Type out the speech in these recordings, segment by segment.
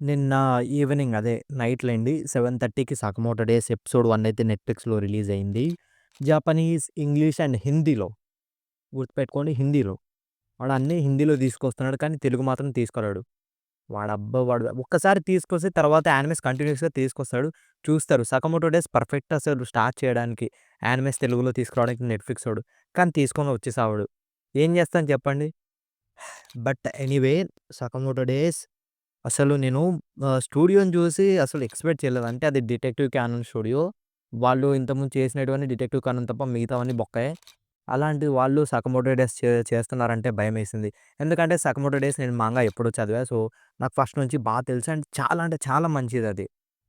నిన్న ఈవెనింగ్ అదే నైట్‌లేండి 7:30కి 'సకమోటో days' episode 1 అయితే నెట్‌ఫ్లిక్స్‌లో రిలీజ్ అయింది. జపనీస్, ఇంగ్లీష్ అండ్ హిందీలో గుర్తుపెట్టుకోండి హిందీలో. వాడు అన్నీ హిందీలో తీసుకొస్తున్నాడు కానీ తెలుగు మాత్రం తీసుకురాడు. వాడు ఒక్కసారి తీసుకొస్తే తర్వాత యానిమేస్ కంటిన్యూయస్‌గా తీసుకొస్తాడు. చూస్తారు. 'సకమోటో డేస్' పర్ఫెక్ట్ అసలు స్టార్ట్ చేయడానికి యానిమేస్ తెలుగులో తీసుకురావడానికి నెట్‌ఫ్లిక్సోడు. కానీ తీసుకొని వచ్చి సావడు. ఏం చేస్తాను చెప్పండి? బట్ ఎనీవే 'సకమోటో డేస్' అసలు నేను స్టూడియోని చూసి అసలు ఎక్స్‌పెక్ట్ చేయలేదు. అంటే అది 'డిటెక్టివ్ కానన్' స్టూడియో. వాళ్ళు ఇంతకుముందు చేసినటువన్నీ 'డిటెక్టివ్ కానన్' తప్ప మిగతావన్నీ బొక్కయే. అలాంటిది వాళ్ళు 'సకమోటో డేస్' చేస్తున్నారంటే భయమేసింది. ఎందుకంటే 'సకమోటో డేస్' నేను మాంగా ఎప్పుడో చదివా. సో, నాకు ఫస్ట్ నుంచి తెలుసు. అండ్ చాలా అంటే చాలా మంచిదది.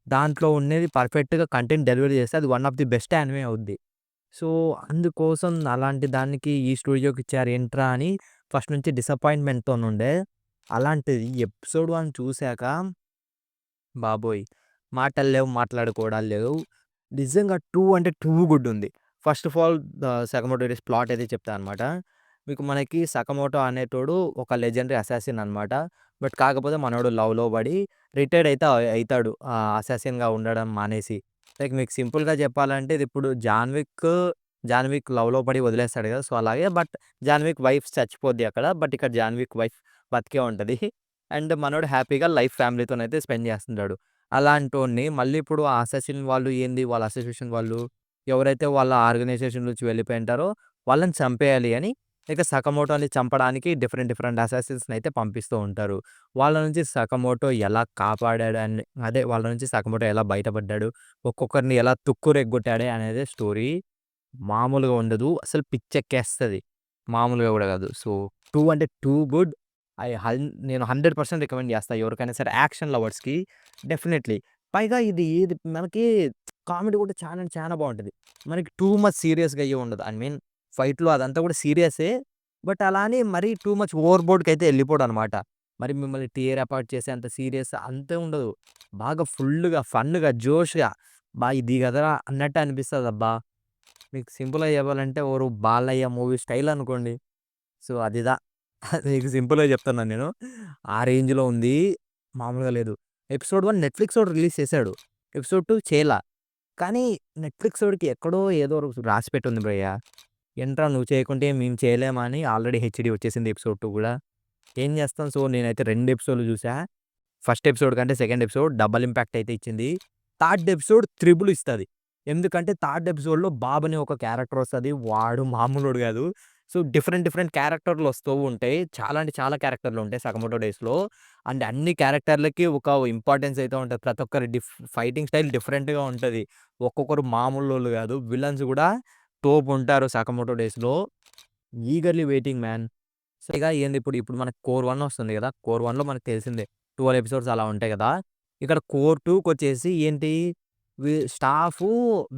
దాంట్లో ఉండేది పర్ఫెక్ట్‌గా కంటెంట్ డెలివరీ చేస్తే అది one of the best anime అవుద్ది. సో, అందుకోసం అలాంటి దానికి ఈ స్టూడియోకి ఇచ్చారు ఏంట్రా అని ఫస్ట్ నుంచి డిసప్పాయింట్‌మెంట్‌తోనుండే. అలాంటిది ఎపిసోడ్ 1 చూసాక బాబోయ్! మాటలు లేవు, మాట్లాడుకోవడాలు లేవు. నిజంగా 2 అంటే టూ గుడ్ ఉంది. First of all 'Sakamoto Days' plot అయితే చెప్తా అనమాట. మీకు మనకి 'సకమోటో' అనేటోడు ఒక లెజెండరీ అసాసిన్ అనమాట. బట్ కాకపోతే మనోడు లవ్‌లో పడి రిటైర్డ్ అయితే అయితాడు. అసాసిన్‌గా ఉండడం మానేసి. లైక్ మీకు సింపుల్‌గా చెప్పాలంటే ఇది ఇప్పుడు 'జాన్ విక్' లవ్‌లో పడి వదిలేస్తాడు కదా! సో, అలాగే బట్ 'జాన్ విక్' వైఫ్ చచ్చిపోద్ది అక్కడ. బట్ ఇక్కడ 'జాన్ విక్' వైఫ్ బతికే ఉంటది. అండ్ మనోడు హ్యాపీగా లైఫ్ ఫ్యామిలీతోనైతే స్పెండ్ చేస్తుంటాడు. అలాంటోడిని మళ్ళీ ఇప్పుడు ఆ అసాసిన్ వాళ్ళు ఏంది వాళ్ళ అసోసియేషన్ వాళ్ళు ఎవరైతే వాళ్ళ ఆర్గనైజేషన్ నుంచి వెళ్ళిపోయుంటారో వాళ్ళని చంపేయాలి అని ఇక సకమోటోని చంపడానికి డిఫరెంట్ డిఫరెంట్ అసాసిన్స్‌నయితే పంపిస్తూ ఉంటారు. వాళ్ళ నుంచి సకమోటో ఎలా కాపాడాడని అదే వాళ్ళ నుంచి సకమోటో ఎలా బయటపడ్డాడు, ఒక్కొక్కరిని ఎలా తుక్కు రెగ్గొట్టాడు అనేదే స్టోరీ. మామూలుగా ఉండదు. అసలు పిచ్చెక్కేస్తది. మామూలుగా గూడా గాదు. సో, 2 అంటే టూ గుడ్. నేను 100% రికమెండ్ జేస్తా. ఎవరికైనా సరే యాక్షన్ లవర్స్‌కి డెఫినైట్‌లీ. పైగా ఇది మనకి కామెడీ గూడా చాలా అంటే చాలా బావుంటది. మనకి టూ మచ్ సీరియస్‌గా అయ్యి ఉండదు. ఐ మీన్ ఫైట్‌లు అదంతా గూడా సీరియసే. బట్ అలా అని మరీ టూ మచ్ ఓవర్ బోర్డ్‌కైతే ఎళ్ళిపోడనమాట. మరి మిమ్మల్ని టియర్ అపార్ట్ చేసే అంత సీరియస్ అంతే ఉండదు. బాగా ఫుల్లుగా, ఫన్‌గా, జోష్‌గా ఇది గదరా అన్నట్టు అనిపిస్తదబ్బా! మీకు సింపుల్‌గా చెప్పాలంటే ఓరు 'బాలయ్య' మూవీ స్టైల్ అనుకోండి. సో, అదిదా. మీకు సింపుల్‌గా చెప్తున్నాను నేను. ఆ రేంజ్‌లో ఉంది. మామూలుగా లేదు. ఎపిసోడ్ 1 నెట్‌ఫ్లిక్సోడు రిలీజ్ చేసాడు. ఎపిసోడ్ 2 చేయలా. కానీ నెట్‌ఫ్లిక్సోడికి ఎక్కడో ఏదో రాసిపెట్టుంది భయ్య. ఏంట్రా నువ్వు చేయకుంటే మేము చేయలేమా అని ఆల్రెడీ హెచ్‌డీ వచ్చేసింది ఎపిసోడ్ 2 గూడా. ఏం చేస్తాం. సో, నేనైతే 2 ఎపిసోడ్‌లు చూసా. ఫస్ట్ ఎపిసోడ్ కంటే సెకండ్ ఎపిసోడ్ డబుల్ ఇంపాక్ట్ అయితే ఇచ్చింది. థర్డ్ ఎపిసోడ్ త్రిబుల్ ఇస్తది. ఎందుకంటే థర్డ్ ఎపిసోడ్‌లో బాబ్ అనే ఒక క్యారెక్టర్ వస్తది. వాడు మామూలోడు గాదు. సో, డిఫరెంట్ డిఫరెంట్ క్యారెక్టర్‌లు వస్తూ ఉంటాయి. చాలా అంటే చాలా క్యారెక్టర్‌లు ఉంటాయి 'సగమోటో డేస్‌లో'. అండ్ అన్ని క్యారెక్టర్‌లకి ఒక ఇంపార్టెన్స్ అయితే ఉంటది. ప్రతి ఒక్కరి ఫైటింగ్ స్టైల్ డిఫరెంట్‌గా ఉంటది. ఒక్కొక్కరు మామూలోళ్ళు గాదు. విలన్స్ గూడా తోపుంటారు 'సకమోటో డేస్‌లో'. Eagerly waiting man. సో, ఇక ఏంది ఇప్పుడు మనకి కోర్ 1 వస్తుంది గదా! కోర్ 1లో మనకు తెలిసిందే. 12 ఎపిసోడ్స్ అలా ఉంటాయి గదా! ఇక్కడ కోర్ 2కొచ్చేసి ఏంటి స్టాఫు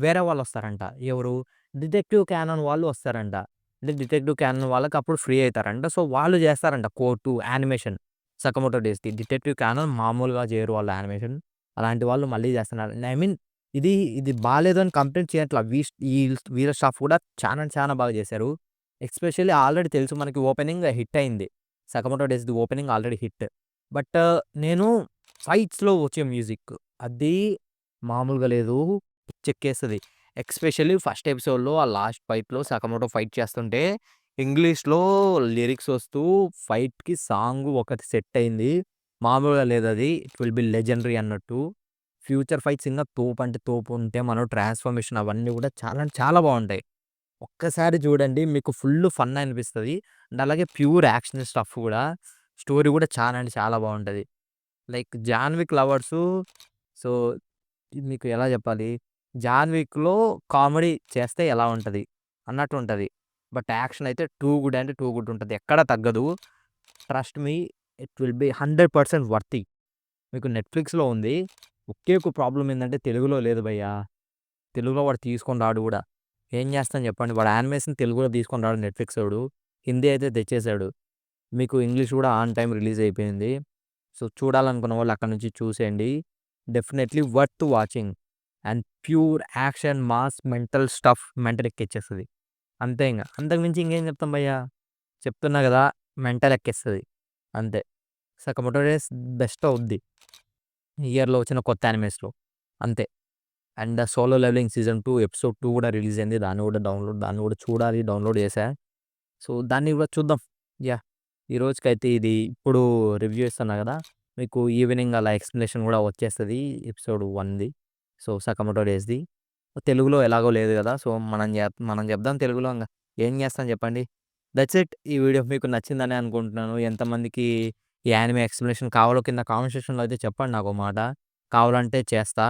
వేరే వాళ్ళొస్తారంట. ఎవరు? డిటెక్టివ్ క్యానన్ వాళ్ళు వస్తారంట. అంటే డిటెక్టివ్ క్యానన్ వాళ్ళకి అప్పుడు ఫ్రీ అయితారంట. సో, వాళ్ళు జేస్తారంట కోర్ 2 యానిమేషన్ 'సకమోటో డేస్‌ది'. డిటెక్టివ్ క్యానన్ మామూలుగా జేయరు వాళ్ళు యానిమేషన్. అలాంటి వాళ్ళు మళ్ళీ జేస్తున్నారు. ఐ మీన్ ఇది బాలేదు అని కంప్లెయింట్ చేయట్ల. ఈ వీళ్ళ స్టాఫ్ కూడా చానా అంటే చానా బాగా జేశారు. ఎస్పెషల్లీ ఆల్రెడీ తెలుసు మనకి ఓపెనింగ్ హిట్ అయింది. 'సకమోటో డేస్‌ది' ఓపెనింగ్ ఆల్రెడీ హిట్. బట్ నేను ఫైట్స్‌లో వచ్చే మ్యూజిక్ అది మామూలుగా లేదు. పిచ్చెక్కేస్తది. ఎస్పెషల్లీ ఫస్ట్ ఎపిసోడ్‌లో ఆ లాస్ట్ ఫైట్‌లో సకమోటో ఫైట్ చేస్తుంటే ఇంగ్లీష్‌లో లిరిక్స్ వస్తూ ఫైట్‌కి సాంగ్ ఒకటి సెట్ అయింది. మామూలుగా లేదది. ఇట్ విల్ బి లెజెండరీ అన్నట్టు. ఫ్యూచర్ ఫైట్స్ ఇంగా తోపు అంటే తోపు ఉంటే మనోడి ట్రాన్స్‌ఫర్మేషన్ అవన్నీ గూడా చాలా అంటే చాలా బావుంటాయి. ఒక్కసారి చూడండి మీకు ఫుల్లు ఫన్ అనిపిస్తది. అండ్ అలాగే ప్యూర్ యాక్షన్ స్టఫ్ గూడా. స్టోరీ గూడా చాలా అంటే చాలా బావుంటది. Like 'John Wick' lovers so, ఇది మీకు ఎలా జెప్పాలి? 'జాన్ విక్‌లో' కామెడీ చేస్తే ఎలా ఉంటది అన్నట్టు ఉంటది. బట్ యాక్షన్ అయితే టూ గుడ్ అంటే టూ గుడ్ ఉంటది. ఎక్కడ తగ్గదు. Trust me it will be 100% worthy. మీకు నెట్‌ఫ్లిక్స్‌లో ఉంది. ఒకే ఒక ప్రాబ్లమ్ ఏందంటే తెలుగులో లేదు భయ్యా. తెలుగులో వాడు తీసుకొని రాడు గూడా. ఏం జేస్తాం జెప్పండి. వాడు యానిమేషన్ తెలుగులో తీసుకొని రాడు నెట్‌ఫ్లిక్సోడు. హిందీ అయితే తెచ్చేసాడు. మీకు ఇంగ్లీష్ గూడా ఆన్ టైమ్ రిలీజ్ అయిపోయింది. సో, చూడాలనుకున్న వాళ్ళు అక్కడి నుంచి చూసేయండి. Definitely worth watching. And pure action, mass, mental stuff mental ఎక్కిచ్చేస్తది. అంతే ఇంగ. అంతకు మించి ఇంకేం జెప్తాం భయ్యా. చెప్తున్నా గదా! మెంటల్ ఎక్కేస్తది. అంతే. 'సకమోటో డేస్' బెస్ట్ అవుద్ది. ఇయర్‌లో వచ్చిన కొత్త యానిమేస్‌లో అంతే. And 'Solo Leveling' season 2 episode 2 కూడా రిలీజ్ అయింది. దాన్ని కూడా చూడాలి. డౌన్‌లోడ్ చేశా. సో, దాన్ని కూడా చూద్దాం. యాహ్! ఈ రోజుకైతే ఇది ఇప్పుడు రివ్యూ ఇస్తున్నా కదా! మీకు ఈవినింగ్ అలా ఎక్స్‌ప్లనేషన్ కూడా వచ్చేస్తది ఎపిసోడ్ 1ది. సో, 'సకమోటో డేస్‌ది.' తెలుగులో ఎలాగో లేదు కదా! సో, మనం చెప్దాం తెలుగులో ఇంగ. ఏం చేస్తాం చెప్పండి. That's it. ఈ వీడియో మీకు నచ్చిందనే అనుకుంటున్నాను. ఎంతమందికి ఈ యానిమే ఎక్స్‌ప్లనేషన్ కావాలో కింద కామెంట్ సెక్షన్‌లో అయితే చెప్పండి నాకో మాట. కావాలంటే చేస్తా.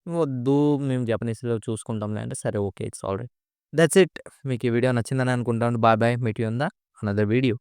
వద్దు మేము జపనీస్‌లో చూసుకుంటాంలే అంటే సరే okay. It's alright. That's it. మీకు ఈ వీడియో నచ్చిందని అనుకుంటాను. Bye bye. Meet you in the another video.